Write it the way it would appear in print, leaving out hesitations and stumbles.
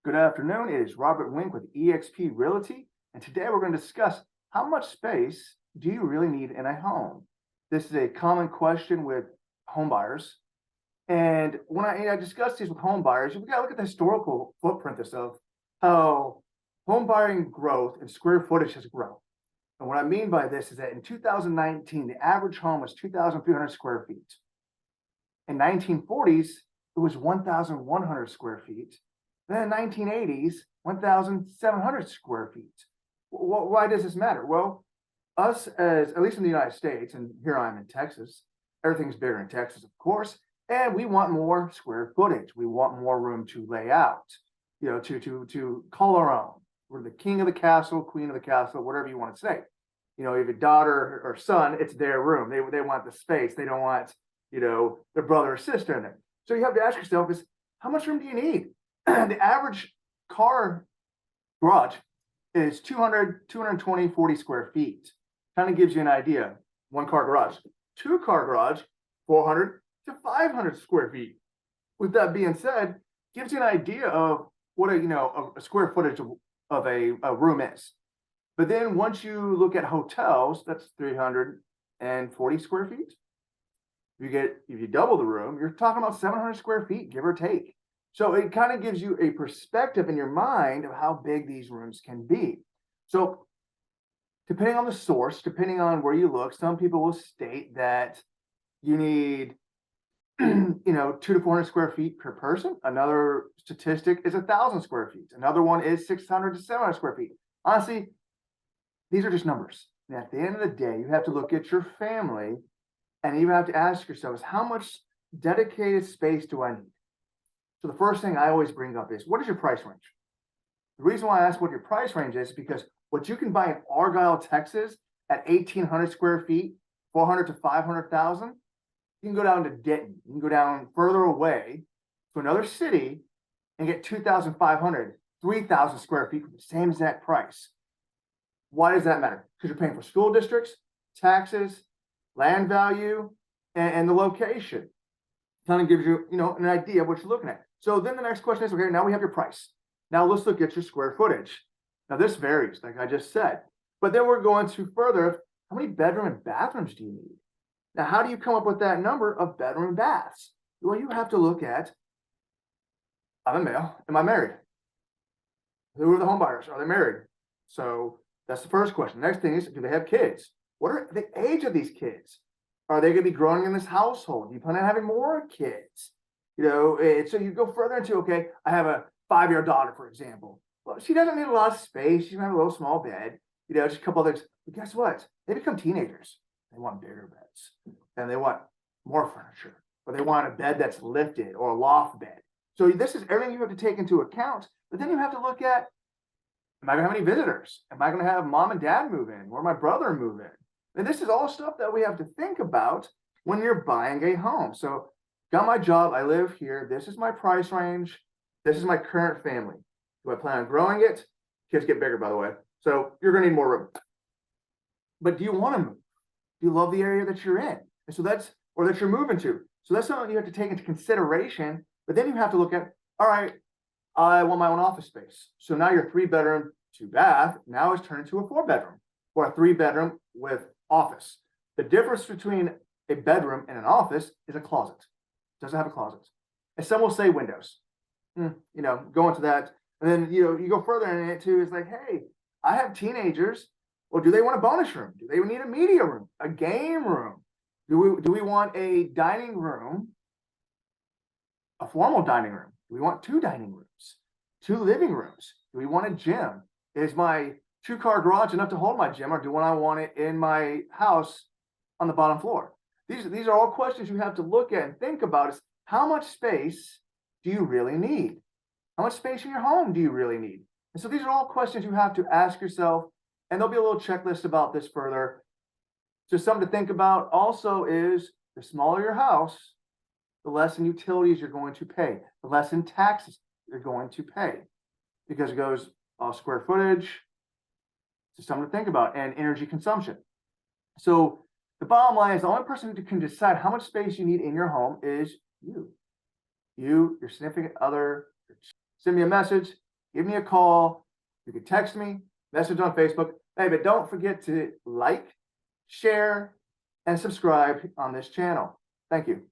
Good afternoon. It is Robert Wink with eXp Realty, and today we're going to discuss how much space do you really need in a home? This is a common question with home buyers. And when I discuss these with home buyers, we got to look at the historical footprint of how home buying growth and square footage has grown. And what I mean by this is that in 2019, the average home was 2,300 square feet. In 1940s, it was 1,100 square feet. Then in 1980s, 1,700 square feet. Why does this matter? Well, us as, at least in the United States, and here I am in Texas, everything's bigger in Texas, of course, and we want more square footage. We want more room to lay out, to call our own. We're the king of the castle, queen of the castle, whatever you want to say. You know, if a daughter or son, it's their room. They want the space. They don't want, their brother or sister in there. So you have to ask yourself is, how much room do you need? The average car garage is 220, 40 square feet. Kind of gives you an idea. One car garage. Two car garage, 400 to 500 square feet. With that being said, gives you an idea of what a square footage of a room is. But then once you look at hotels, that's 340 square feet. If you double the room, you're talking about 700 square feet, give or take. So it kind of gives you a perspective in your mind of how big these rooms can be. So depending on the source, depending on where you look, some people will state that you need, 200 to 400 square feet per person. Another statistic is 1,000 square feet. Another one is 600 to 700 square feet. Honestly, these are just numbers. And at the end of the day, you have to look at your family and you have to ask yourselves, how much dedicated space do I need? So the first thing I always bring up is, what is your price range? The reason why I ask what your price range is because what you can buy in Argyle, Texas at 1,800 square feet, 400 to 500,000, you can go down to Denton. You can go down further away to another city and get 2,500, 3,000 square feet for the same exact price. Why does that matter? Because you're paying for school districts, taxes, land value, and the location. Kind of gives you, an idea of what you're looking at. So then the next question is, okay, now we have your price. Now let's look at your square footage. Now this varies, like I just said, but then we're going to further, how many bedroom and bathrooms do you need? Now, how do you come up with that number of bedroom and baths? Well, you have to look at, I'm a male, am I married? Who are the home buyers? Are they married? So that's the first question. The next thing is, do they have kids? What are the age of these kids? Are they going to be growing in this household? Do you plan on having more kids? So you go further into, okay, I have a 5-year daughter, for example. Well, she doesn't need a lot of space. She's going to have a little small bed, just a couple of things. But guess what? They become teenagers. They want bigger beds and they want more furniture, or they want a bed that's lifted or a loft bed. So this is everything you have to take into account. But then you have to look at, am I going to have any visitors? Am I going to have mom and dad move in or my brother move in? And this is all stuff that we have to think about when you're buying a home. So got my job, I live here, this is my price range, this is my current family. Do I plan on growing it? Kids get bigger, by the way. So you're gonna need more room. But do you wanna move? Do you love the area that you're in? And so that you're moving to. So that's something you have to take into consideration, but then you have to look at, all right, I want my own office space. So now your 3-bedroom, 2-bath now is turned into a 4-bedroom or a 3-bedroom with office. The difference between a bedroom and an office is a closet. It doesn't have a closet. And some will say windows. Go into that. And then, you go further in it too. It's like, hey, I have teenagers. Well, do they want a bonus room? Do they need a media room, a game room? Do we want a dining room, a formal dining room? Do we want 2 dining rooms, 2 living rooms? Do we want a gym? Is my 2-car garage enough to hold my gym, or do I want it in my house on the bottom floor? These are all questions you have to look at and think about is, how much space do you really need? How much space in your home do you really need? And so these are all questions you have to ask yourself, and there'll be a little checklist about this further. Just something to think about also is, the smaller your house, the less in utilities you're going to pay, the less in taxes you're going to pay, because it goes off square footage. Just something to think about, and energy consumption. So the bottom line is, the only person who can decide how much space you need in your home is you. Your significant other. Send me a message. give me a call. You can text me, message on Facebook. Hey, but don't forget to like, share, and subscribe on this channel. Thank you.